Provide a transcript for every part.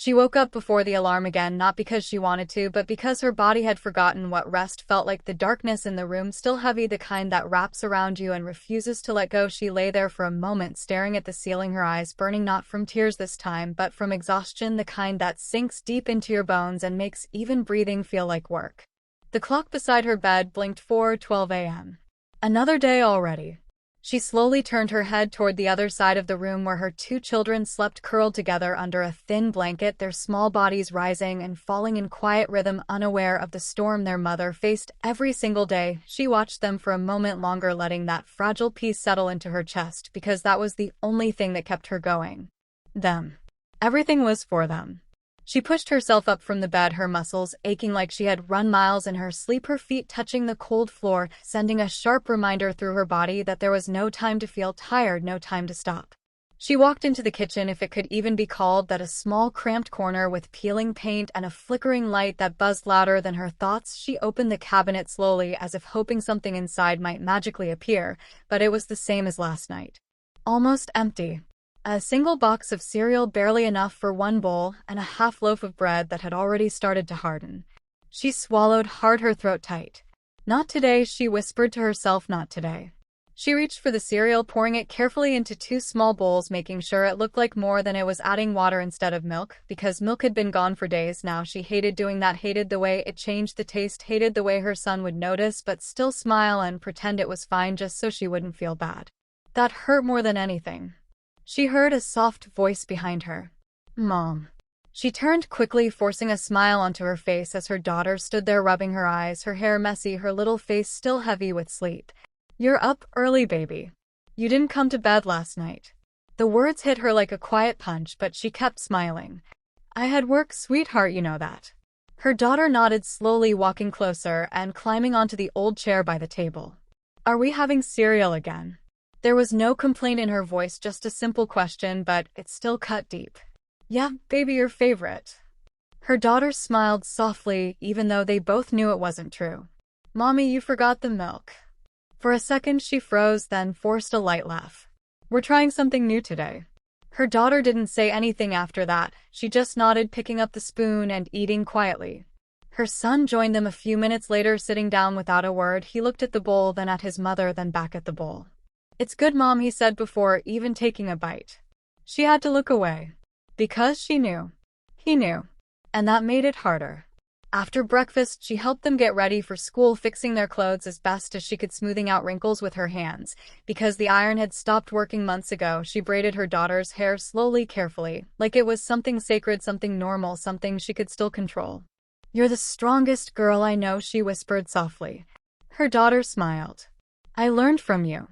She woke up before the alarm again, not because she wanted to, but because her body had forgotten what rest felt like. The darkness in the room still heavy, the kind that wraps around you and refuses to let go. She lay there for a moment, staring at the ceiling, her eyes burning, not from tears this time, but from exhaustion, the kind that sinks deep into your bones and makes even breathing feel like work. The clock beside her bed blinked. 4:12 a.m. Another day already. She slowly turned her head toward the other side of the room where her two children slept curled together under a thin blanket, their small bodies rising and falling in quiet rhythm, unaware of the storm their mother faced every single day. She watched them for a moment longer, letting that fragile peace settle into her chest, because that was the only thing that kept her going. Them. Everything was for them. She pushed herself up from the bed, her muscles aching like she had run miles in her sleep, her feet touching the cold floor, sending a sharp reminder through her body that there was no time to feel tired, no time to stop. She walked into the kitchen, if it could even be called that, a small cramped corner with peeling paint and a flickering light that buzzed louder than her thoughts. She opened the cabinet slowly, as if hoping something inside might magically appear, but it was the same as last night. Almost empty. A single box of cereal, barely enough for one bowl, and a half loaf of bread that had already started to harden. She swallowed hard, her throat tight. Not today, she whispered to herself, not today. She reached for the cereal, pouring it carefully into two small bowls, making sure it looked like more than it was, adding water instead of milk, because milk had been gone for days now. She hated doing that, hated the way it changed the taste, hated the way her son would notice but still smile and pretend it was fine just so she wouldn't feel bad. That hurt more than anything. She heard a soft voice behind her. Mom. She turned quickly, forcing a smile onto her face as her daughter stood there, rubbing her eyes, her hair messy, her little face still heavy with sleep. You're up early, baby. You didn't come to bed last night. The words hit her like a quiet punch, but she kept smiling. I had work, sweetheart, you know that. Her daughter nodded, slowly walking closer and climbing onto the old chair by the table. Are we having cereal again? There was no complaint in her voice, just a simple question, but it still cut deep. Yeah, baby, your favorite. Her daughter smiled softly, even though they both knew it wasn't true. Mommy, you forgot the milk. For a second she froze, then forced a light laugh. We're trying something new today. Her daughter didn't say anything after that. She just nodded, picking up the spoon and eating quietly. Her son joined them a few minutes later, sitting down without a word. He looked at the bowl, then at his mother, then back at the bowl. It's good, Mom, he said before even taking a bite. She had to look away. Because she knew. He knew. And that made it harder. After breakfast, she helped them get ready for school, fixing their clothes as best as she could, smoothing out wrinkles with her hands. Because the iron had stopped working months ago, she braided her daughter's hair slowly, carefully, like it was something sacred, something normal, something she could still control. You're the strongest girl I know, she whispered softly. Her daughter smiled. I learned from you.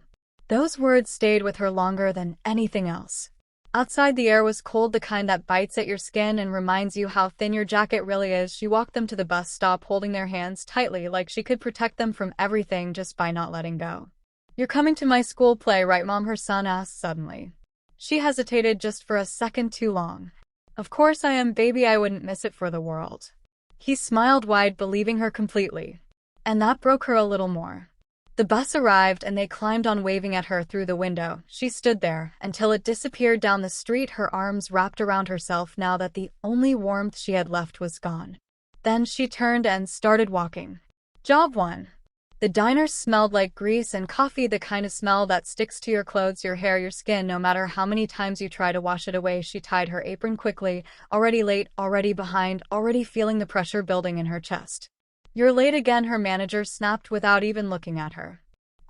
Those words stayed with her longer than anything else. Outside, the air was cold, the kind that bites at your skin and reminds you how thin your jacket really is. She walked them to the bus stop, holding their hands tightly, like she could protect them from everything just by not letting go. You're coming to my school play, right, Mom? Her son asked suddenly. She hesitated just for a second too long. Of course I am, baby, I wouldn't miss it for the world. He smiled wide, believing her completely. And that broke her a little more. The bus arrived and they climbed on, waving at her through the window. She stood there until it disappeared down the street, her arms wrapped around herself now that the only warmth she had left was gone. Then she turned and started walking. Job 1. The diner smelled like grease and coffee, the kind of smell that sticks to your clothes, your hair, your skin, no matter how many times you try to wash it away. She tied her apron quickly, already late, already behind, already feeling the pressure building in her chest. You're late again, her manager snapped without even looking at her.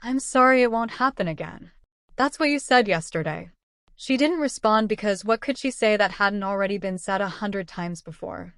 I'm sorry, it won't happen again. That's what you said yesterday. She didn't respond because what could she say that hadn't already been said 100 times before?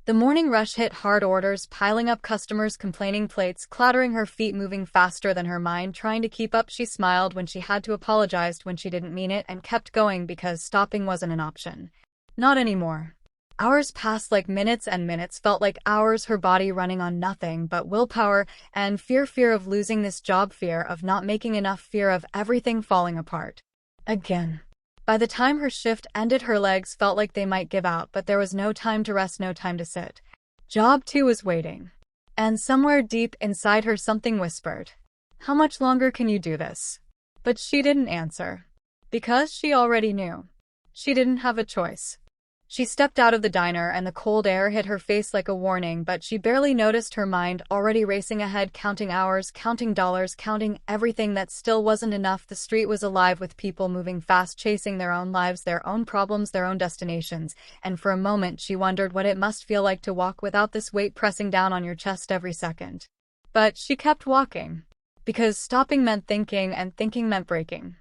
The morning rush hit hard, orders piling up, customers complaining, plates clattering, her feet moving faster than her mind trying to keep up. She smiled when she had to, apologized when she didn't mean it, and kept going because stopping wasn't an option. Not anymore. Hours passed like minutes, and minutes felt like hours, her body running on nothing but willpower and fear of losing this job, fear of not making enough, fear of everything falling apart. Again. By the time her shift ended, her legs felt like they might give out, but there was no time to rest, no time to sit. Job 2 was waiting. And somewhere deep inside her something whispered, how much longer can you do this? But she didn't answer. Because she already knew. She didn't have a choice. She stepped out of the diner and the cold air hit her face like a warning, but she barely noticed her mind already racing ahead, counting hours, counting dollars, counting everything that still wasn't enough. The street was alive with people moving fast, chasing their own lives, their own problems, their own destinations, and for a moment she wondered what it must feel like to walk without this weight pressing down on your chest every second. But she kept walking. Because stopping meant thinking, and thinking meant breaking.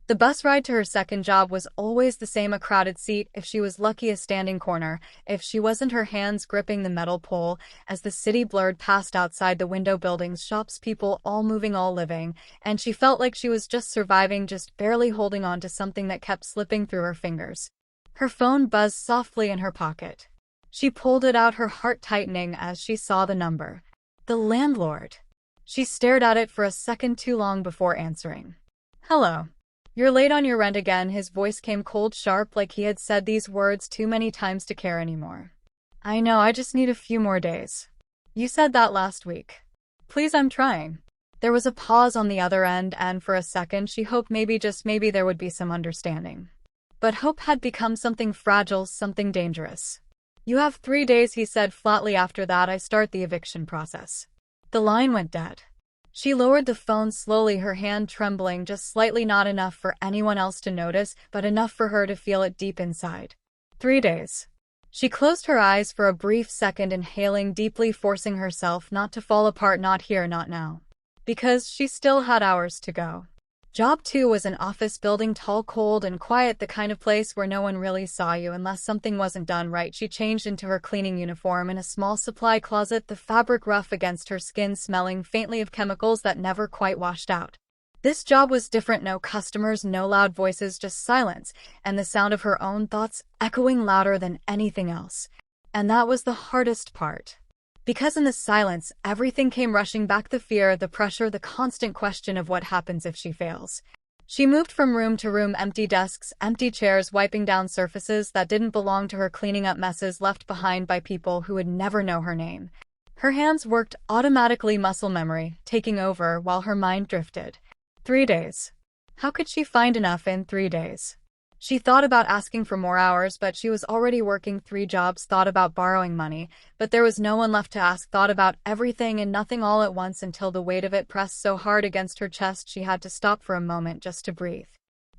The bus ride to her second job was always the same, a crowded seat, if she was lucky a standing corner, if she wasn't her hands gripping the metal pole, as the city blurred past outside the window, buildings, shops, people, all moving, all living, and she felt like she was just surviving, just barely holding on to something that kept slipping through her fingers. Her phone buzzed softly in her pocket. She pulled it out, her heart tightening as she saw the number. The landlord. She stared at it for a second too long before answering. "Hello. You're late on your rent again." His voice came cold, sharp, like he had said these words too many times to care anymore. "I know, I just need a few more days. You said that last week. Please, I'm trying." There was a pause on the other end, and for a second she hoped maybe, just maybe, there would be some understanding. But hope had become something fragile, something dangerous. "You have 3 days," he said flatly. "After that, I start the eviction process." The line went dead. She lowered the phone slowly, her hand trembling just slightly, not enough for anyone else to notice, but enough for her to feel it deep inside. 3 days. She closed her eyes for a brief second, inhaling deeply, forcing herself not to fall apart, not here, not now. Because she still had hours to go. Job 2 was an office building, tall, cold, and quiet, the kind of place where no one really saw you unless something wasn't done right. She changed into her cleaning uniform in a small supply closet, the fabric rough against her skin, smelling faintly of chemicals that never quite washed out. This job was different. No customers, no loud voices, just silence, and the sound of her own thoughts echoing louder than anything else. And that was the hardest part. Because in the silence, everything came rushing back, the fear, the pressure, the constant question of what happens if she fails. She moved from room to room, empty desks, empty chairs, wiping down surfaces that didn't belong to her, cleaning up messes left behind by people who would never know her name. Her hands worked automatically, muscle memory taking over while her mind drifted. 3 days. How could she find enough in 3 days? She thought about asking for more hours, but she was already working 3 jobs, thought about borrowing money, but there was no one left to ask, thought about everything and nothing all at once until the weight of it pressed so hard against her chest she had to stop for a moment just to breathe.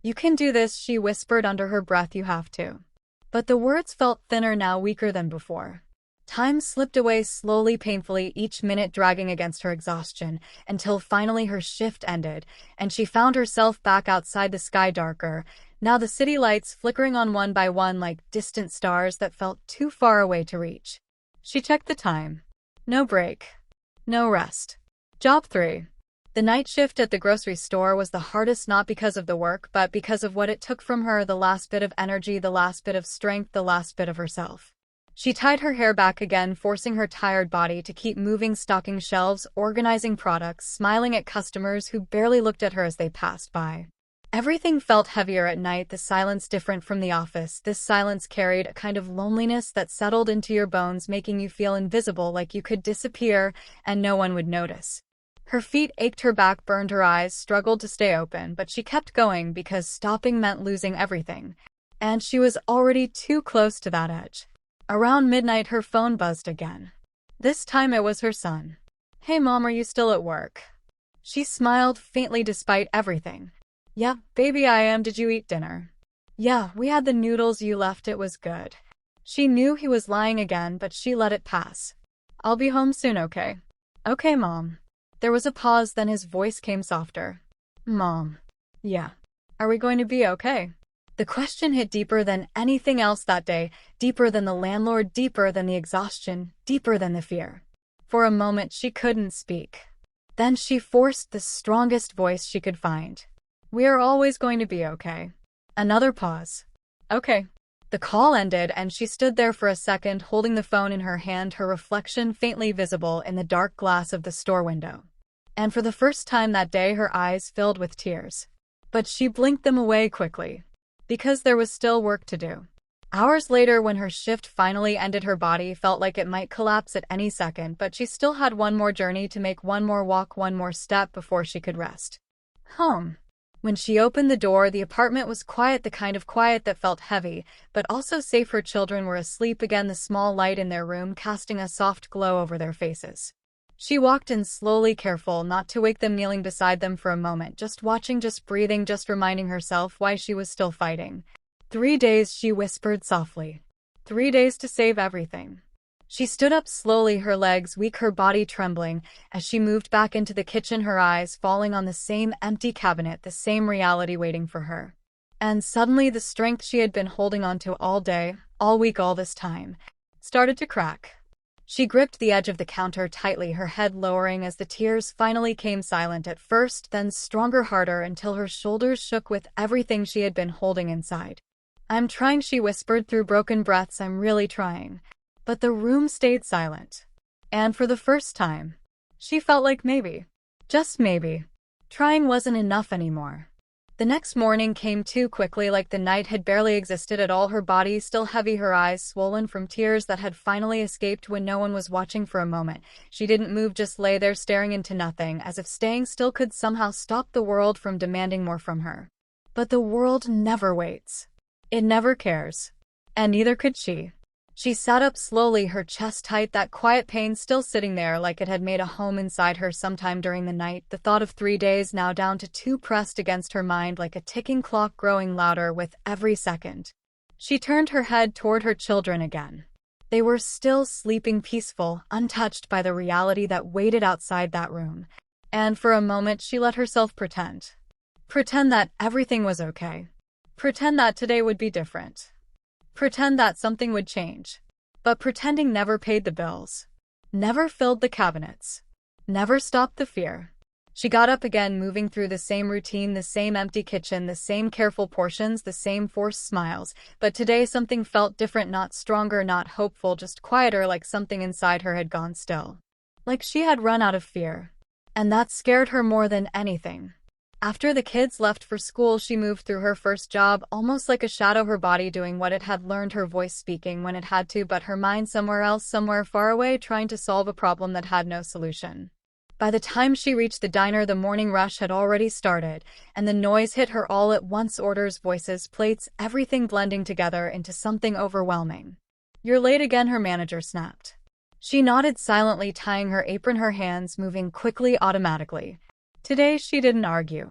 "You can do this," she whispered under her breath. "You have to." But the words felt thinner now, weaker than before. Time slipped away slowly, painfully, each minute dragging against her exhaustion, until finally her shift ended, and she found herself back outside, the sky darker. Now the city lights flickering on one by one like distant stars that felt too far away to reach. She checked the time. No break. No rest. Job 3. The night shift at the grocery store was the hardest, not because of the work, but because of what it took from her, the last bit of energy, the last bit of strength, the last bit of herself. She tied her hair back again, forcing her tired body to keep moving, stocking shelves, organizing products, smiling at customers who barely looked at her as they passed by. Everything felt heavier at night, the silence different from the office. This silence carried a kind of loneliness that settled into your bones, making you feel invisible, like you could disappear and no one would notice. Her feet ached, her back burned, her eyes struggled to stay open, but she kept going because stopping meant losing everything. And she was already too close to that edge. Around midnight, her phone buzzed again. This time it was her son. "Hey Mom, are you still at work?" She smiled faintly despite everything. "Yeah, baby, I am. Did you eat dinner?" "Yeah, we had the noodles you left. It was good." She knew he was lying again, but she let it pass. "I'll be home soon, okay?" "Okay, Mom." There was a pause, then his voice came softer. "Mom." "Yeah. Are we going to be okay?" The question hit deeper than anything else that day, deeper than the landlord, deeper than the exhaustion, deeper than the fear. For a moment she couldn't speak. Then she forced the strongest voice she could find. "We are always going to be okay." Another pause. "Okay." The call ended and she stood there for a second, holding the phone in her hand, her reflection faintly visible in the dark glass of the store window. And for the first time that day her eyes filled with tears. But she blinked them away quickly. Because there was still work to do. Hours later, when her shift finally ended, her body felt like it might collapse at any second, but she still had one more journey to make, one more walk, one more step before she could rest. Home. When she opened the door, the apartment was quiet, the kind of quiet that felt heavy, but also safe. Her children were asleep again, the small light in their room casting a soft glow over their faces. She walked in slowly, careful not to wake them, kneeling beside them for a moment, just watching, just breathing, just reminding herself why she was still fighting. 3 days, she whispered softly. 3 days to save everything. She stood up slowly, her legs weak, her body trembling, as she moved back into the kitchen, her eyes falling on the same empty cabinet, the same reality waiting for her. And suddenly the strength she had been holding on to all day, all week, all this time, started to crack. She gripped the edge of the counter tightly, her head lowering as the tears finally came, silent at first, then stronger, harder, until her shoulders shook with everything she had been holding inside. "I'm trying," she whispered through broken breaths. "I'm really trying." But the room stayed silent. And for the first time, she felt like maybe, just maybe, trying wasn't enough anymore. The next morning came too quickly, like the night had barely existed at all. Her body still heavy, her eyes swollen from tears that had finally escaped when no one was watching. For a moment, she didn't move, just lay there staring into nothing, as if staying still could somehow stop the world from demanding more from her. But the world never waits. It never cares. And neither could she. She sat up slowly, her chest tight, that quiet pain still sitting there like it had made a home inside her sometime during the night. The thought of 3 days, now down to 2, pressed against her mind like a ticking clock, growing louder with every second. She turned her head toward her children again. They were still sleeping, peaceful, untouched by the reality that waited outside that room. And for a moment she let herself pretend. Pretend that everything was okay. Pretend that today would be different. Pretend that something would change. But pretending never paid the bills. Never filled the cabinets. Never stopped the fear. She got up again, moving through the same routine, the same empty kitchen, the same careful portions, the same forced smiles. But today something felt different, not stronger, not hopeful, just quieter, like something inside her had gone still. Like she had run out of fear. And that scared her more than anything. After the kids left for school, she moved through her first job, almost like a shadow, her body doing what it had learned, her voice speaking when it had to, but her mind somewhere else, somewhere far away, trying to solve a problem that had no solution. By the time she reached the diner, the morning rush had already started, and the noise hit her all at once. Orders, voices, plates, everything blending together into something overwhelming. "You're late again," her manager snapped. She nodded silently, tying her apron, her hands moving quickly, automatically. Today she didn't argue.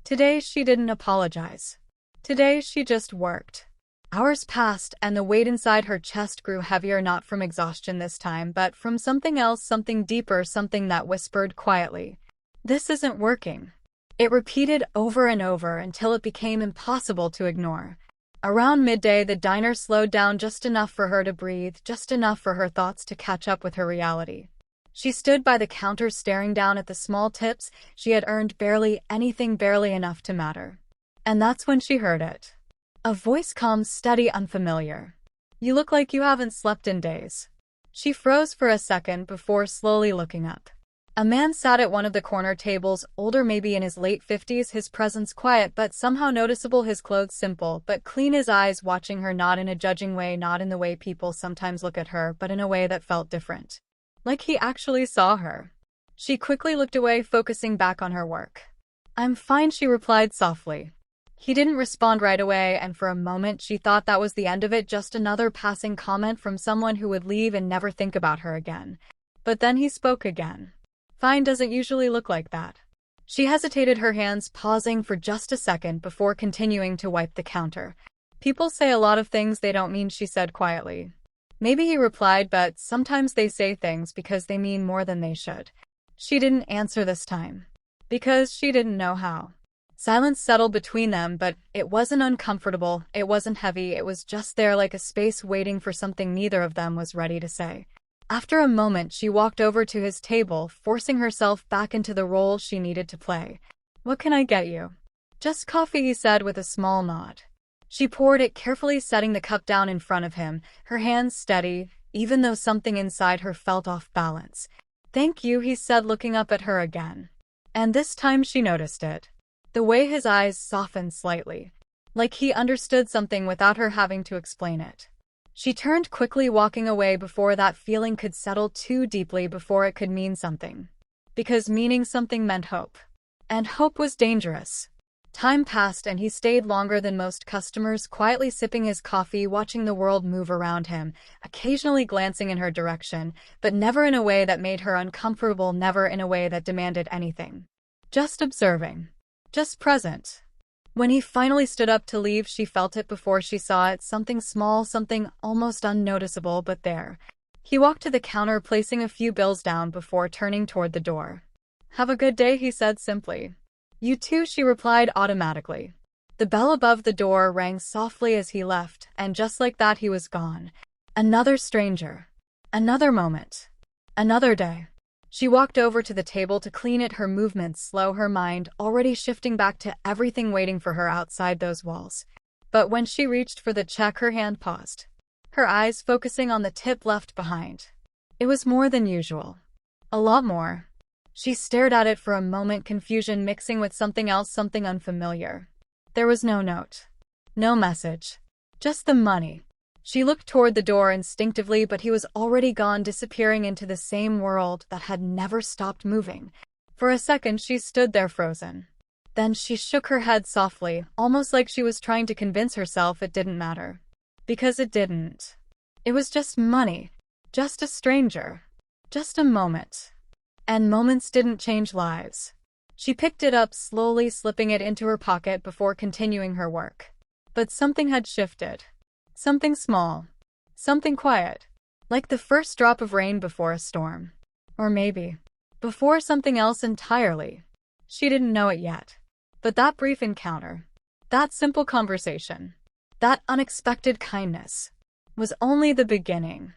Today she didn't apologize. Today she just worked. Hours passed, and the weight inside her chest grew heavier, not from exhaustion this time, but from something else, something deeper, something that whispered quietly, "This isn't working." It repeated over and over until it became impossible to ignore. Around midday, the diner slowed down just enough for her to breathe, just enough for her thoughts to catch up with her reality. She stood by the counter, staring down at the small tips she had earned, barely anything, barely enough to matter. And that's when she heard it. A voice, calm, steady, unfamiliar. "You look like you haven't slept in days." She froze for a second before slowly looking up. A man sat at one of the corner tables, older, maybe in his late 50s, his presence quiet but somehow noticeable, his clothes simple but clean, his eyes watching her, not in a judging way, not in the way people sometimes look at her, but in a way that felt different. Like he actually saw her. She quickly looked away, focusing back on her work. "I'm fine," she replied softly. He didn't respond right away, and for a moment she thought that was the end of it, just another passing comment from someone who would leave and never think about her again. But then he spoke again. "Fine doesn't usually look like that." She hesitated, her hands pausing for just a second before continuing to wipe the counter. "People say a lot of things they don't mean," she said quietly. "Maybe," he replied, "but sometimes they say things because they mean more than they should." She didn't answer this time. Because she didn't know how. Silence settled between them, but it wasn't uncomfortable, it wasn't heavy, it was just there, like a space waiting for something neither of them was ready to say. After a moment, she walked over to his table, forcing herself back into the role she needed to play. "What can I get you?" "Just coffee," he said with a small nod. She poured it, carefully setting the cup down in front of him, her hands steady, even though something inside her felt off balance. "Thank you," he said, looking up at her again. And this time she noticed it. The way his eyes softened slightly. Like he understood something without her having to explain it. She turned quickly, walking away before that feeling could settle too deeply, before it could mean something. Because meaning something meant hope. And hope was dangerous. Time passed and he stayed longer than most customers, quietly sipping his coffee, watching the world move around him, occasionally glancing in her direction, but never in a way that made her uncomfortable, never in a way that demanded anything. Just observing. Just present. When he finally stood up to leave, she felt it before she saw it, something small, something almost unnoticeable, but there. He walked to the counter, placing a few bills down before turning toward the door. "Have a good day," he said simply. "You too," she replied automatically. The bell above the door rang softly as he left, and just like that he was gone. Another stranger. Another moment. Another day. She walked over to the table to clean it, her movements slow, her mind already shifting back to everything waiting for her outside those walls. But when she reached for the check, her hand paused, her eyes focusing on the tip left behind. It was more than usual. A lot more. She stared at it for a moment, confusion mixing with something else, something unfamiliar. There was no note. No message. Just the money. She looked toward the door instinctively, but he was already gone, disappearing into the same world that had never stopped moving. For a second she stood there frozen. Then she shook her head softly, almost like she was trying to convince herself it didn't matter. Because it didn't. It was just money. Just a stranger. Just a moment. And moments didn't change lives. She picked it up slowly, slipping it into her pocket before continuing her work. But something had shifted. Something small. Something quiet. Like the first drop of rain before a storm. Or maybe before something else entirely. She didn't know it yet. But that brief encounter, that simple conversation, that unexpected kindness, was only the beginning.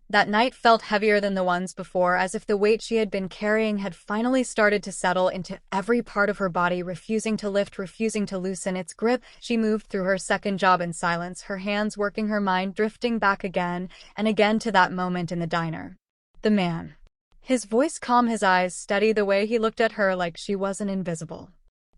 That night felt heavier than the ones before, as if the weight she had been carrying had finally started to settle into every part of her body, refusing to lift, refusing to loosen its grip. She moved through her second job in silence, her hands working, her mind drifting back again and again to that moment in the diner. The man. His voice calm, his eyes steady, the way he looked at her like she wasn't invisible.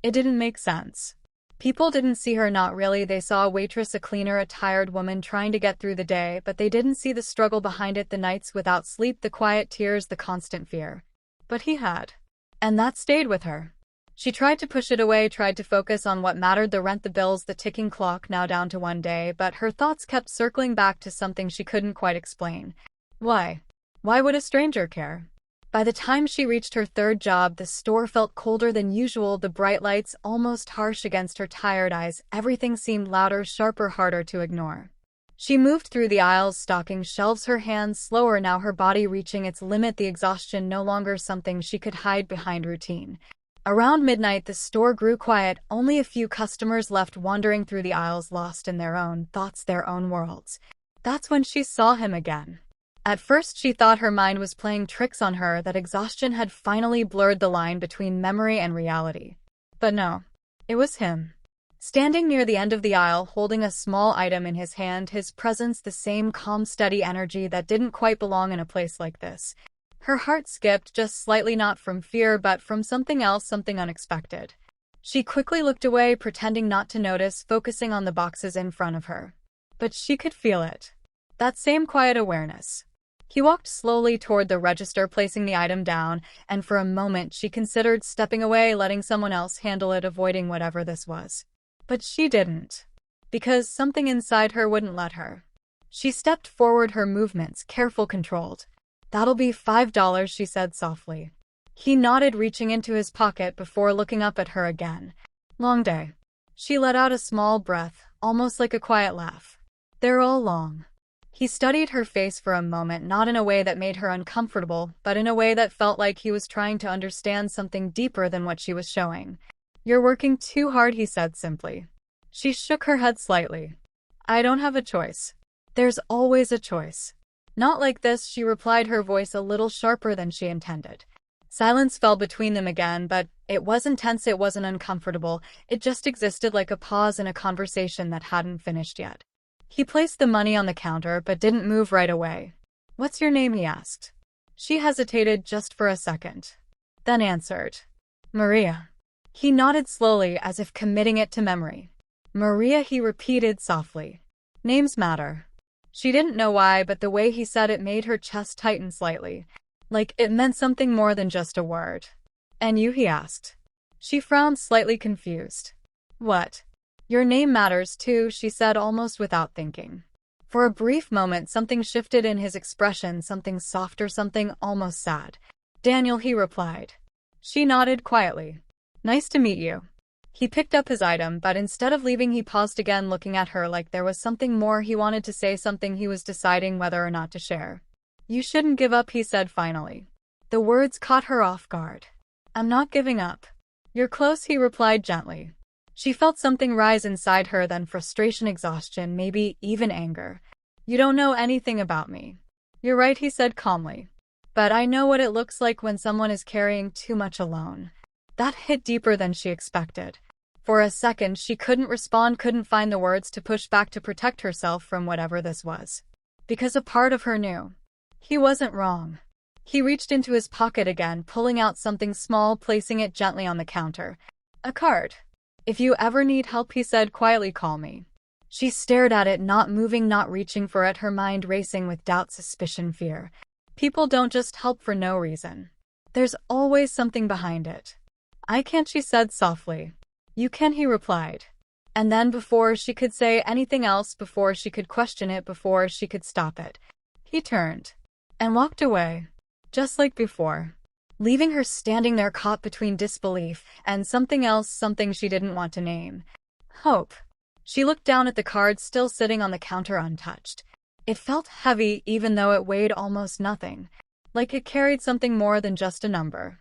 It didn't make sense. People didn't see her, not really. They saw a waitress, a cleaner, a tired woman trying to get through the day, but they didn't see the struggle behind it, the nights without sleep, the quiet tears, the constant fear. But he had. And that stayed with her. She tried to push it away, tried to focus on what mattered, the rent, the bills, the ticking clock, now down to one day, but her thoughts kept circling back to something she couldn't quite explain. Why? Why would a stranger care? By the time she reached her third job, the store felt colder than usual, the bright lights almost harsh against her tired eyes. Everything seemed louder, sharper, harder to ignore. She moved through the aisles, stocking shelves, her hands slower now, her body reaching its limit, the exhaustion no longer something she could hide behind routine. Around midnight, the store grew quiet, only a few customers left wandering through the aisles, lost in their own thoughts, their own worlds. That's when she saw him again. At first she thought her mind was playing tricks on her, that exhaustion had finally blurred the line between memory and reality. But no. It was him. Standing near the end of the aisle, holding a small item in his hand, his presence the same calm, steady energy that didn't quite belong in a place like this. Her heart skipped just slightly, not from fear, but from something else, something unexpected. She quickly looked away, pretending not to notice, focusing on the boxes in front of her. But she could feel it. That same quiet awareness. He walked slowly toward the register, placing the item down, and for a moment she considered stepping away, letting someone else handle it, avoiding whatever this was. But she didn't. Because something inside her wouldn't let her. She stepped forward, her movements careful, controlled. "That'll be $5, she said softly. He nodded, reaching into his pocket before looking up at her again. "Long day." She let out a small breath, almost like a quiet laugh. "They're all long." He studied her face for a moment, not in a way that made her uncomfortable, but in a way that felt like he was trying to understand something deeper than what she was showing. "You're working too hard," he said simply. She shook her head slightly. "I don't have a choice." "There's always a choice." "Not like this," she replied, her voice a little sharper than she intended. Silence fell between them again, but it wasn't tense, it wasn't uncomfortable, it just existed, like a pause in a conversation that hadn't finished yet. He placed the money on the counter but didn't move right away. "What's your name?" he asked. She hesitated just for a second. Then answered. "Maria." He nodded slowly, as if committing it to memory. "Maria," he repeated softly. Names matter. She didn't know why, but the way he said it made her chest tighten slightly. Like it meant something more than just a word. "And you?" he asked. She frowned, slightly confused. What? Your name matters too, she said almost without thinking. For a brief moment, something shifted in his expression, something softer, something almost sad. Daniel, he replied. She nodded quietly. Nice to meet you. He picked up his item, but instead of leaving, he paused again, looking at her like there was something more he wanted to say, something he was deciding whether or not to share. You shouldn't give up, he said finally. The words caught her off guard. I'm not giving up. You're close, he replied gently. She felt something rise inside her, then frustration, exhaustion, maybe even anger. You don't know anything about me. You're right, he said calmly. But I know what it looks like when someone is carrying too much alone. That hit deeper than she expected. For a second, she couldn't respond, couldn't find the words to push back, to protect herself from whatever this was. Because a part of her knew. He wasn't wrong. He reached into his pocket again, pulling out something small, placing it gently on the counter. A card. If you ever need help, he said quietly, call me. She stared at it, not moving, not reaching for it, her mind racing with doubt, suspicion, fear. People don't just help for no reason. There's always something behind it. I can't, she said softly. You can, he replied. And then before she could say anything else, before she could question it, before she could stop it, he turned and walked away, just like before, leaving her standing there, caught between disbelief and something else, something she didn't want to name. Hope. She looked down at the card still sitting on the counter untouched. It felt heavy, even though it weighed almost nothing, like it carried something more than just a number.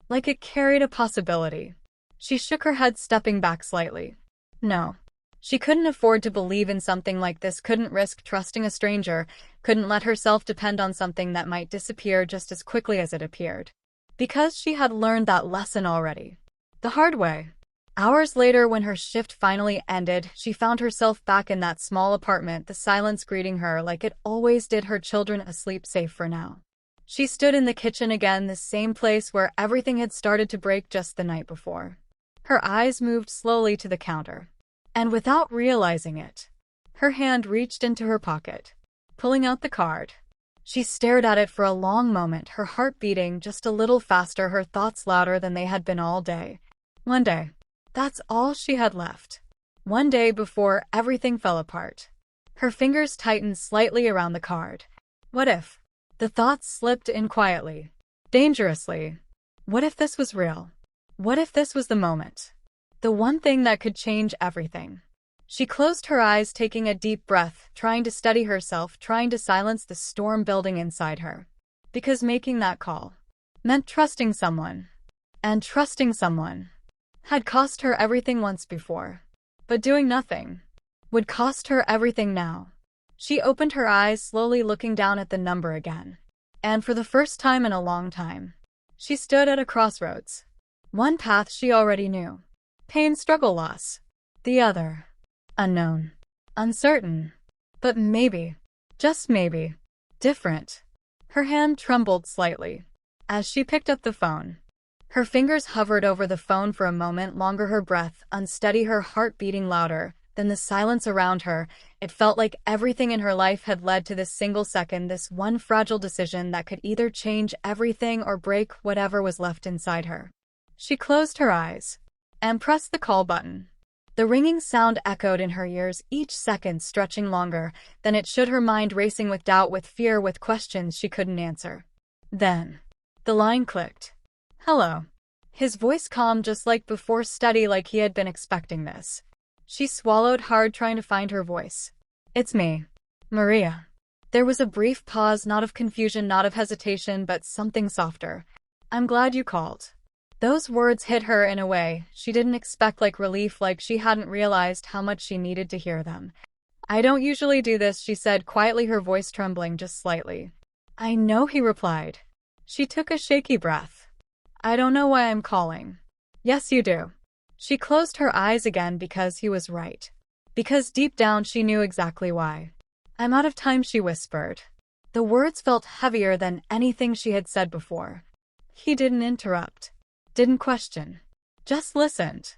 Like it carried a possibility. She shook her head, stepping back slightly. No. She couldn't afford to believe in something like this, couldn't risk trusting a stranger, couldn't let herself depend on something that might disappear just as quickly as it appeared. Because she had learned that lesson already. The hard way. Hours later, when her shift finally ended, she found herself back in that small apartment, the silence greeting her like it always did, her children asleep, safe for now. She stood in the kitchen again, the same place where everything had started to break just the night before. Her eyes moved slowly to the counter. And without realizing it, her hand reached into her pocket, pulling out the card. She stared at it for a long moment, her heart beating just a little faster, her thoughts louder than they had been all day. One day. That's all she had left. One day before everything fell apart. Her fingers tightened slightly around the card. What if? The thoughts slipped in quietly, dangerously. What if this was real? What if this was the moment? The one thing that could change everything. She closed her eyes, taking a deep breath, trying to steady herself, trying to silence the storm building inside her. Because making that call meant trusting someone. And trusting someone had cost her everything once before. But doing nothing would cost her everything now. She opened her eyes, slowly looking down at the number again. And for the first time in a long time, she stood at a crossroads. One path she already knew. Pain, struggle, loss. The other. Unknown. Uncertain. But maybe, just maybe, different. Her hand trembled slightly as she picked up the phone. Her fingers hovered over the phone for a moment longer, her breath unsteady, her heart beating louder than the silence around her. It felt like everything in her life had led to this single second, this one fragile decision that could either change everything or break whatever was left inside her. She closed her eyes and pressed the call button. The ringing sound echoed in her ears, each second stretching longer than it should, her mind racing with doubt, with fear, with questions she couldn't answer. Then, the line clicked. Hello. His voice calm, just like before, steady, like he had been expecting this. She swallowed hard, trying to find her voice. It's me, Maria. There was a brief pause, not of confusion, not of hesitation, but something softer. I'm glad you called. Those words hit her in a way she didn't expect, like relief, like she hadn't realized how much she needed to hear them. I don't usually do this, she said quietly, her voice trembling just slightly. I know, he replied. She took a shaky breath. I don't know why I'm calling. Yes, you do. She closed her eyes again, because he was right. Because deep down she knew exactly why. I'm out of time, she whispered. The words felt heavier than anything she had said before. He didn't interrupt. Didn't question. Just listened.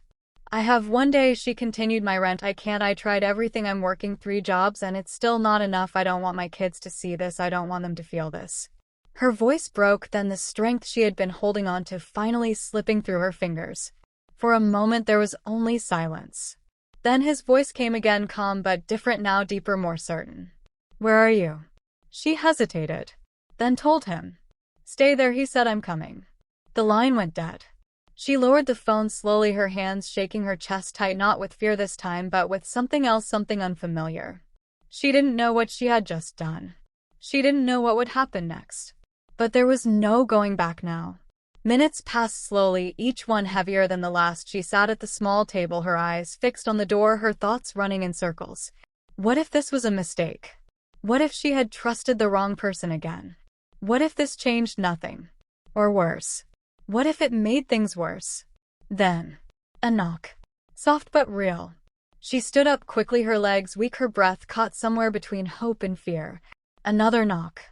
I have one day, she continued. My rent, I can't. I tried everything. I'm working 3 jobs and it's still not enough. I don't want my kids to see this. I don't want them to feel this. Her voice broke, then the strength she had been holding on to finally slipping through her fingers. For a moment there was only silence. Then his voice came again, calm but different now, deeper, more certain. "Where are you?" She hesitated, then told him. "Stay there," he said, "I'm coming." The line went dead. She lowered the phone slowly, her hands shaking, her chest tight, not with fear this time, but with something else, something unfamiliar. She didn't know what she had just done. She didn't know what would happen next. But there was no going back now. Minutes passed slowly, each one heavier than the last. She sat at the small table, her eyes fixed on the door, her thoughts running in circles. What if this was a mistake? What if she had trusted the wrong person again? What if this changed nothing? Or worse, what if it made things worse? Then, a knock. Soft but real. She stood up quickly, her legs weak, her breath caught somewhere between hope and fear. Another knock.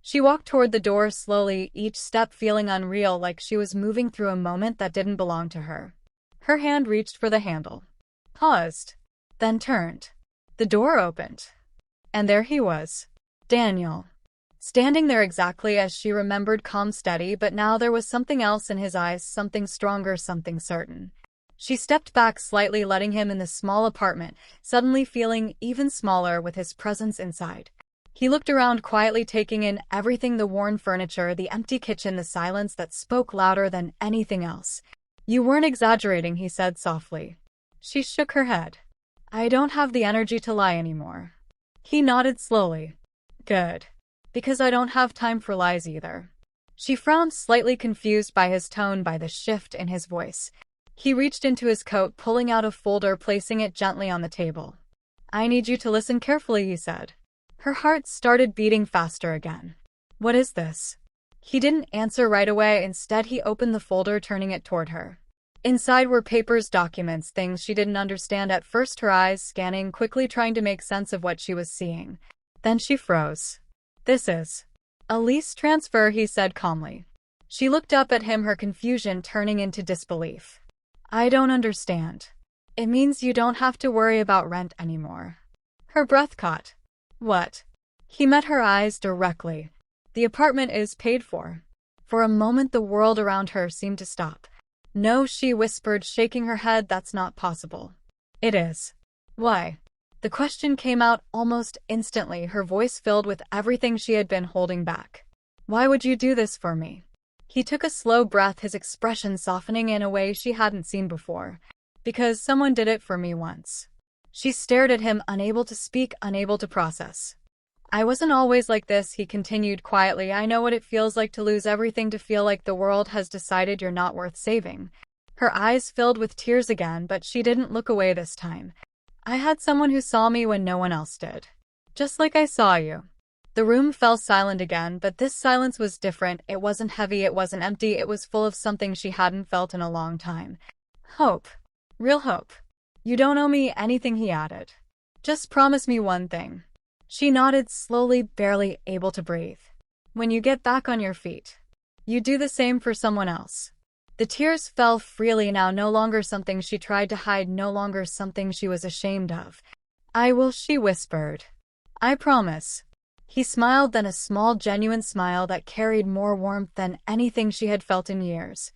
She walked toward the door slowly, each step feeling unreal, like she was moving through a moment that didn't belong to her. Her hand reached for the handle. Paused. Then turned. The door opened. And there he was. Daniel. Standing there exactly as she remembered, calm, steady, but now there was something else in his eyes, something stronger, something certain. She stepped back slightly, letting him in the small apartment, suddenly feeling even smaller with his presence inside. He looked around quietly, taking in everything, the worn furniture, the empty kitchen, the silence that spoke louder than anything else. "You weren't exaggerating," he said softly. She shook her head. "I don't have the energy to lie anymore." He nodded slowly. "Good. Because I don't have time for lies either." She frowned, slightly confused by his tone, by the shift in his voice. He reached into his coat, pulling out a folder, placing it gently on the table. "I need you to listen carefully," he said. Her heart started beating faster again. "What is this?" He didn't answer right away. Instead, he opened the folder, turning it toward her. Inside were papers, documents, things she didn't understand at first, her eyes scanning quickly, trying to make sense of what she was seeing. Then she froze. "This is a lease transfer," he said calmly. She looked up at him, her confusion turning into disbelief. "I don't understand." "It means you don't have to worry about rent anymore." Her breath caught. "What?" He met her eyes directly. "The apartment is paid for." For a moment the world around her seemed to stop. "No," she whispered, shaking her head, "that's not possible." "It is." "Why?" The question came out almost instantly, her voice filled with everything she had been holding back. "Why would you do this for me?" He took a slow breath, his expression softening in a way she hadn't seen before. "Because someone did it for me once." She stared at him, unable to speak, unable to process. "I wasn't always like this," he continued quietly. "I know what it feels like to lose everything, to feel like the world has decided you're not worth saving." Her eyes filled with tears again, but she didn't look away this time. "I had someone who saw me when no one else did. Just like I saw you." The room fell silent again, but this silence was different. It wasn't heavy, it wasn't empty, it was full of something she hadn't felt in a long time. Hope. Real hope. "You don't owe me anything," he added. "Just promise me one thing." She nodded slowly, barely able to breathe. "When you get back on your feet, you do the same for someone else." The tears fell freely now, no longer something she tried to hide, no longer something she was ashamed of. "I will," she whispered. "I promise." He smiled, then a small, genuine smile that carried more warmth than anything she had felt in years.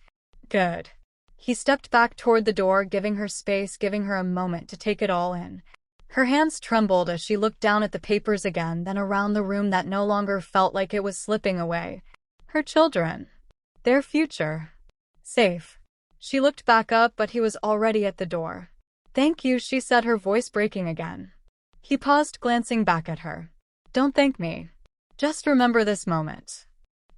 "Good." He stepped back toward the door, giving her space, giving her a moment to take it all in. Her hands trembled as she looked down at the papers again, then around the room that no longer felt like it was slipping away. Her children. Their future. Safe. She looked back up, but he was already at the door. "Thank you," she said, her voice breaking again. He paused, glancing back at her. "Don't thank me. Just remember this moment."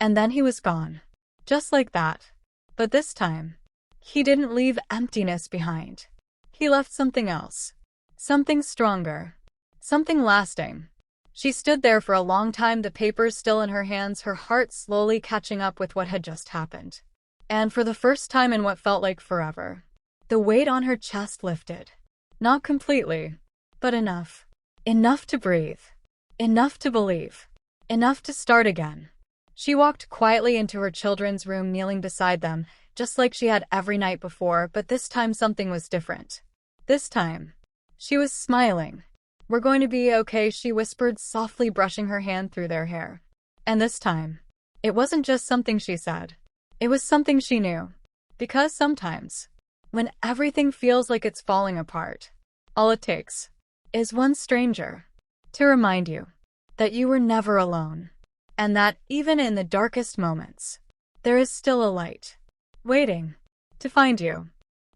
And then he was gone. Just like that. But this time, he didn't leave emptiness behind. He left something else. Something stronger. Something lasting. She stood there for a long time, the papers still in her hands, her heart slowly catching up with what had just happened. And for the first time in what felt like forever, the weight on her chest lifted. Not completely, but enough. Enough to breathe. Enough to believe. Enough to start again. She walked quietly into her children's room, kneeling beside them, just like she had every night before, but this time something was different. This time, she was smiling. "We're going to be okay," she whispered softly, brushing her hand through their hair. And this time, it wasn't just something she said. It was something she knew. Because sometimes, When everything feels like it's falling apart, all it takes is one stranger to remind you that you were never alone, and that even in the darkest moments, there is still a light waiting to find you.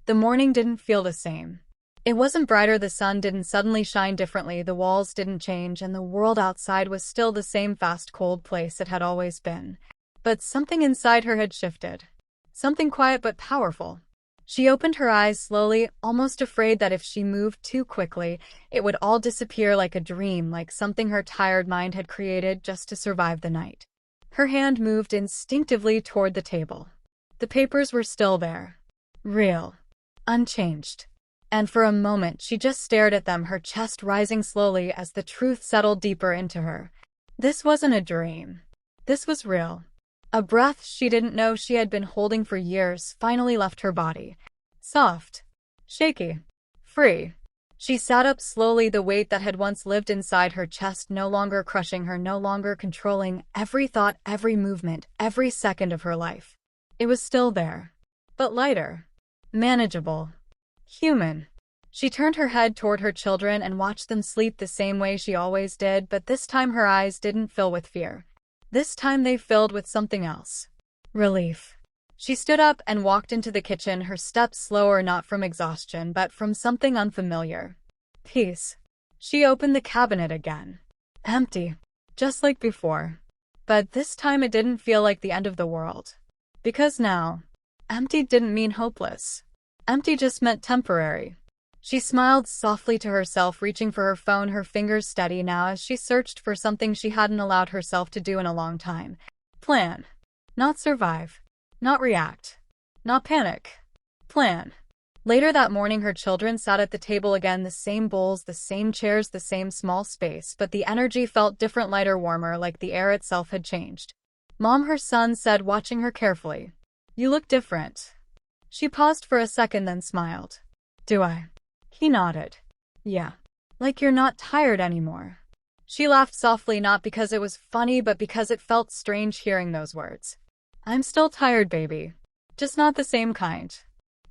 The morning didn't feel the same. It wasn't brighter, the sun didn't suddenly shine differently, the walls didn't change, and the world outside was still the same fast, cold place it had always been. But something inside her had shifted. Something quiet but powerful. She opened her eyes slowly, almost afraid that if she moved too quickly, it would all disappear like a dream, like something her tired mind had created just to survive the night. Her hand moved instinctively toward the table. The papers were still there. Real. Unchanged. And for a moment she just stared at them, her chest rising slowly as the truth settled deeper into her. This wasn't a dream. This was real. A breath she didn't know she had been holding for years finally left her body. Soft. Shaky. Free. She sat up slowly, the weight that had once lived inside her chest no longer crushing her, no longer controlling every thought, every movement, every second of her life. It was still there, but lighter. Manageable. Human. She turned her head toward her children and watched them sleep the same way she always did, but this time her eyes didn't fill with fear. This time they filled with something else. Relief. She stood up and walked into the kitchen, her steps slower, not from exhaustion, but from something unfamiliar. Peace. She opened the cabinet again. Empty. Just like before. But this time it didn't feel like the end of the world. Because now, empty didn't mean hopeless. Empty just meant temporary. She smiled softly to herself, reaching for her phone, her fingers steady now as she searched for something she hadn't allowed herself to do in a long time. Plan. Not survive. Not react. Not panic. Plan. Later that morning her children sat at the table again, the same bowls, the same chairs, the same small space, but the energy felt different, lighter, warmer, like the air itself had changed. Mom, her son said, watching her carefully. You look different. She paused for a second, then smiled. Do I? He nodded. Yeah. Like you're not tired anymore. She laughed softly, not because it was funny, but because it felt strange hearing those words. I'm still tired, baby. Just not the same kind.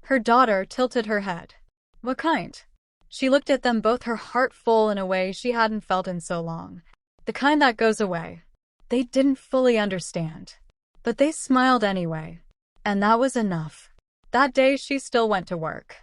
Her daughter tilted her head. What kind? She looked at them both, her heart full in a way she hadn't felt in so long. The kind that goes away. They didn't fully understand. But they smiled anyway. And that was enough. That day she still went to work.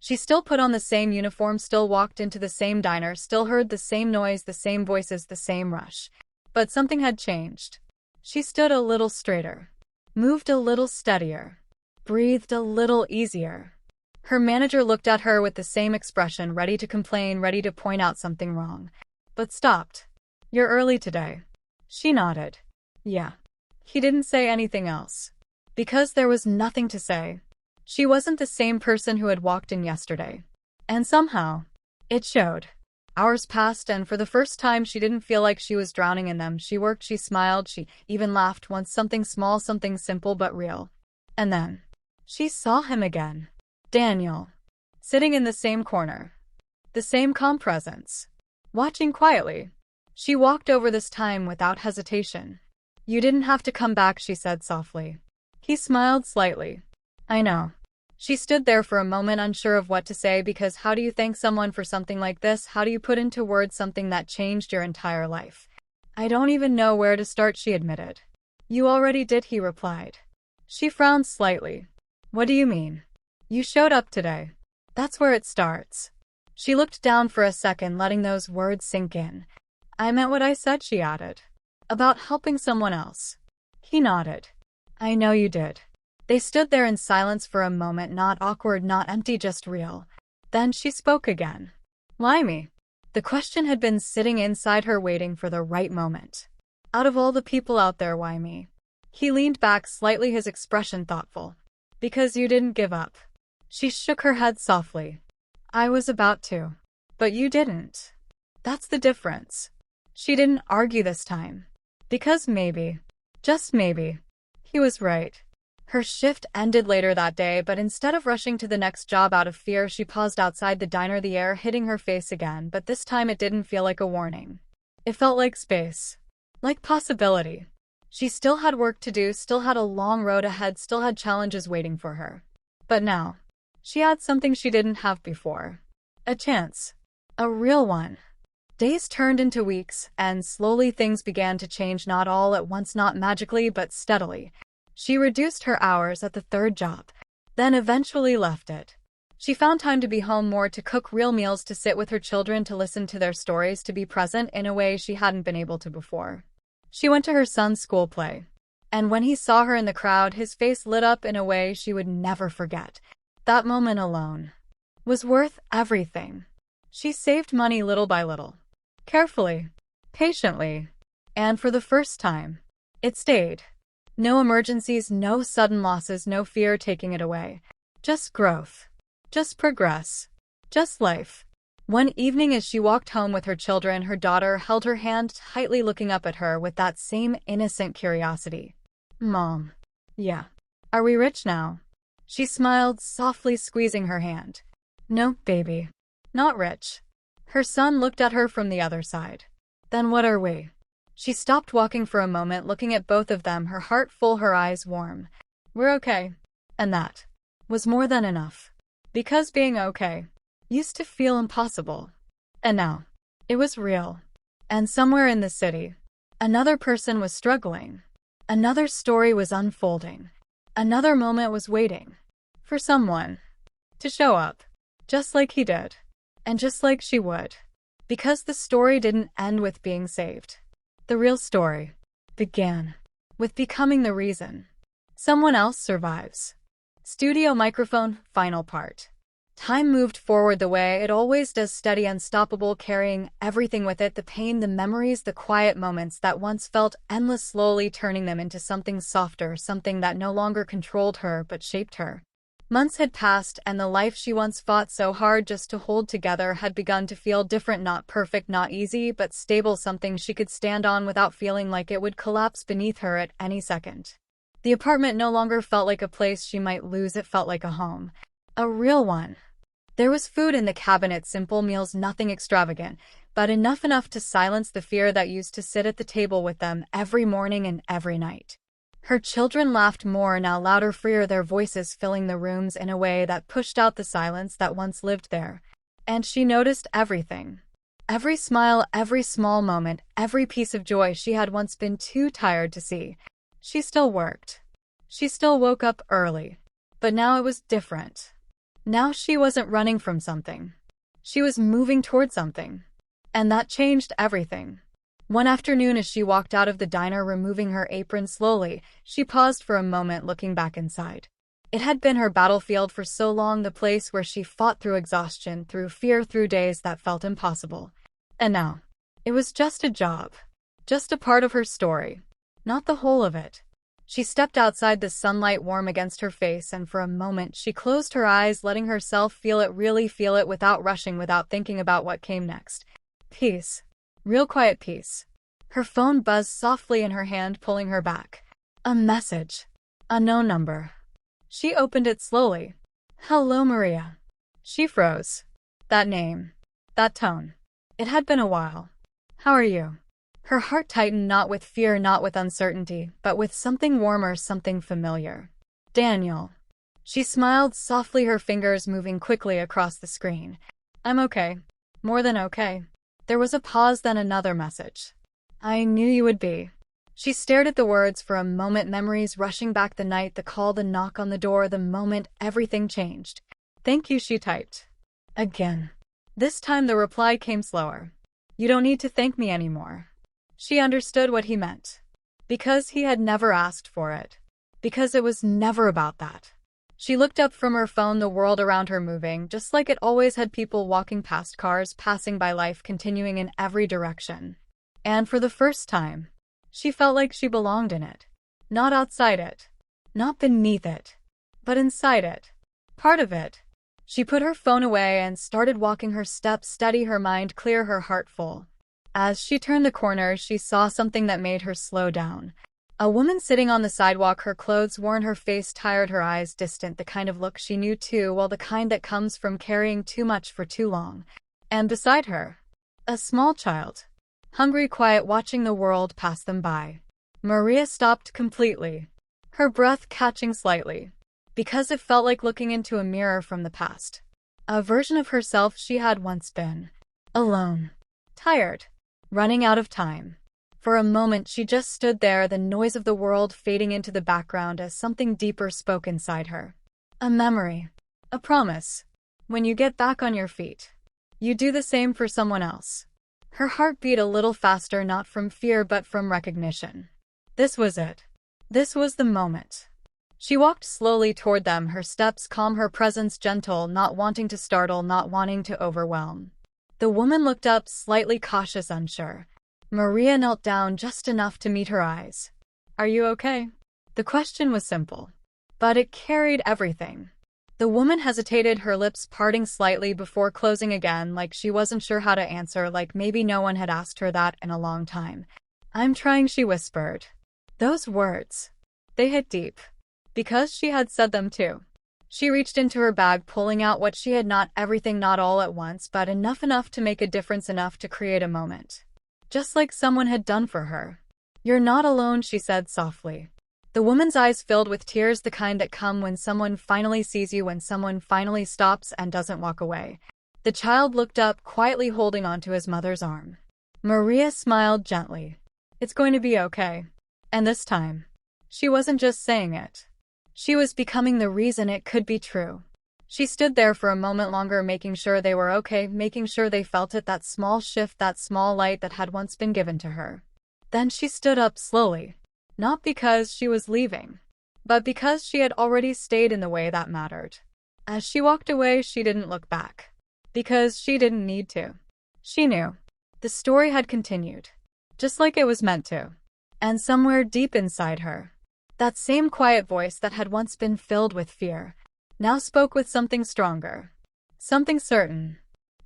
She still put on the same uniform, still walked into the same diner, still heard the same noise, the same voices, the same rush. But something had changed. She stood a little straighter, moved a little steadier, breathed a little easier. Her manager looked at her with the same expression, ready to complain, ready to point out something wrong. But stopped. You're early today. She nodded. Yeah. He didn't say anything else. Because there was nothing to say. She wasn't the same person who had walked in yesterday. And somehow, it showed. Hours passed, and for the first time she didn't feel like she was drowning in them. She worked, she smiled, she even laughed once, something small, something simple but real. And then, she saw him again. Daniel. Sitting in the same corner. The same calm presence. Watching quietly. She walked over this time without hesitation. You didn't have to come back, she said softly. He smiled slightly. I know. She stood there for a moment, unsure of what to say, because how do you thank someone for something like this? How do you put into words something that changed your entire life? I don't even know where to start, she admitted. You already did, he replied. She frowned slightly. What do you mean? You showed up today. That's where it starts. She looked down for a second, letting those words sink in. I meant what I said, she added. About helping someone else. He nodded. I know you did. They stood there in silence for a moment, not awkward, not empty, just real. Then she spoke again. Why me? The question had been sitting inside her, waiting for the right moment. Out of all the people out there, why me? He leaned back slightly, his expression thoughtful. Because you didn't give up. She shook her head softly. I was about to. But you didn't. That's the difference. She didn't argue this time. Because maybe, just maybe, he was right. Her shift ended later that day, but instead of rushing to the next job out of fear, she paused outside the diner, the air hitting her face again, but this time it didn't feel like a warning. It felt like space. Like possibility. She still had work to do, still had a long road ahead, still had challenges waiting for her. But now, She had something she didn't have before. A chance. A real one. Days turned into weeks, and slowly things began to change, not all at once, not magically, but steadily. She reduced her hours at the third job, then eventually left it. She found time to be home more, to cook real meals, to sit with her children, to listen to their stories, to be present in a way she hadn't been able to before. She went to her son's school play, and when he saw her in the crowd, his face lit up in a way she would never forget. That moment alone was worth everything. She saved money little by little, carefully, patiently, and for the first time, it stayed. No emergencies, no sudden losses, no fear taking it away. Just growth. Just progress. Just life. One evening as she walked home with her children, her daughter held her hand tightly, looking up at her with that same innocent curiosity. "Mom. Yeah. Are we rich now?" She smiled, softly squeezing her hand. "No, baby. Not rich." Her son looked at her from the other side. "Then what are we?" She stopped walking for a moment, looking at both of them, her heart full, her eyes warm. "We're okay." And that was more than enough. Because being okay used to feel impossible. And now, it was real. And somewhere in the city, another person was struggling. Another story was unfolding. Another moment was waiting for someone to show up, just like he did, and just like she would. Because the story didn't end with being saved. The real story began with becoming the reason someone else survives. Studio microphone, final part. Time moved forward the way it always does, steady, unstoppable, carrying everything with it, the pain, the memories, the quiet moments that once felt endless, slowly turning them into something softer, something that no longer controlled her but shaped her. Months had passed, and the life she once fought so hard just to hold together had begun to feel different, not perfect, not easy, but stable, something she could stand on without feeling like it would collapse beneath her at any second. The apartment no longer felt like a place she might lose, it felt like a home. A real one. There was food in the cabinet, simple meals, nothing extravagant, but enough to silence the fear that used to sit at the table with them every morning and every night. Her children laughed more, now louder, freer, their voices filling the rooms in a way that pushed out the silence that once lived there. And she noticed everything. Every smile, every small moment, every piece of joy she had once been too tired to see. She still worked. She still woke up early. But now it was different. Now she wasn't running from something. She was moving toward something. And that changed everything. One afternoon as she walked out of the diner, removing her apron slowly, she paused for a moment, looking back inside. It had been her battlefield for so long, the place where she fought through exhaustion, through fear, through days that felt impossible. And now, it was just a job. Just a part of her story. Not the whole of it. She stepped outside, the sunlight warm against her face, and for a moment she closed her eyes, letting herself feel it, really feel it, without rushing, without thinking about what came next. Peace. Real quiet peace. Her phone buzzed softly in her hand, pulling her back. A message. A no number. She opened it slowly. "Hello, Maria." She froze. That name. That tone. It had been a while. "How are you?" Her heart tightened, not with fear, not with uncertainty, but with something warmer, something familiar. "Daniel." She smiled softly, her fingers moving quickly across the screen. "I'm okay. More than okay." There was a pause, then another message. "I knew you would be." She stared at the words for a moment, memories rushing back, the night, the call, the knock on the door, the moment everything changed. "Thank you," she typed. Again. This time the reply came slower. "You don't need to thank me anymore." She understood what he meant. Because he had never asked for it. Because it was never about that. She looked up from her phone, the world around her moving, just like it always had, people walking past, cars passing by, life continuing in every direction. And for the first time, she felt like she belonged in it. Not outside it. Not beneath it. But inside it. Part of it. She put her phone away and started walking, her steps steady, her mind clear, her heart full. As she turned the corner, she saw something that made her slow down. A woman sitting on the sidewalk, her clothes worn, her face tired, her eyes distant, the kind of look she knew too well, the kind that comes from carrying too much for too long. And beside her, a small child. Hungry, quiet, watching the world pass them by. Maria stopped completely. Her breath catching slightly. because it felt like looking into a mirror from the past. A version of herself she had once been. Alone. Tired. Running out of time. For a moment she just stood there, the noise of the world fading into the background as something deeper spoke inside her. A memory. A promise. When you get back on your feet, you do the same for someone else. Her heart beat a little faster, not from fear but from recognition. This was it. This was the moment. She walked slowly toward them, her steps calm, her presence gentle, not wanting to startle, not wanting to overwhelm. The woman looked up, slightly cautious, unsure. Maria knelt down just enough to meet her eyes. "Are you okay?" The question was simple, but it carried everything. The woman hesitated, her lips parting slightly before closing again, like she wasn't sure how to answer, like maybe no one had asked her that in a long time. "I'm trying," she whispered. Those words. They hit deep. Because she had said them too. She reached into her bag, pulling out what she had, not everything, not all at once, but enough to make a difference, enough to create a moment. Just like someone had done for her. "You're not alone," she said softly. The woman's eyes filled with tears, the kind that come when someone finally sees you, when someone finally stops and doesn't walk away. The child looked up, quietly holding onto his mother's arm. Maria smiled gently. "It's going to be okay." And this time, she wasn't just saying it. She was becoming the reason it could be true. She stood there for a moment longer, making sure they were okay, making sure they felt it, that small shift, that small light that had once been given to her. Then she stood up slowly. Not because she was leaving, but because she had already stayed in the way that mattered. As she walked away, she didn't look back. Because she didn't need to. She knew. The story had continued. Just like it was meant to. And somewhere deep inside her, that same quiet voice that had once been filled with fear, now spoke with something stronger. Something certain.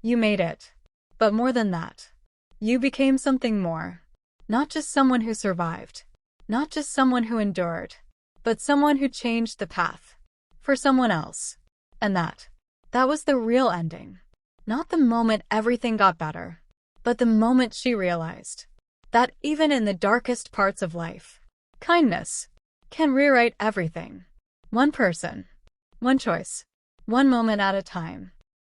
You made it. But more than that. You became something more. Not just someone who survived. Not just someone who endured. But someone who changed the path. For someone else. And that was the real ending. Not the moment everything got better. But the moment she realized that even in the darkest parts of life, kindness can rewrite everything. One person. One choice. One moment at a time.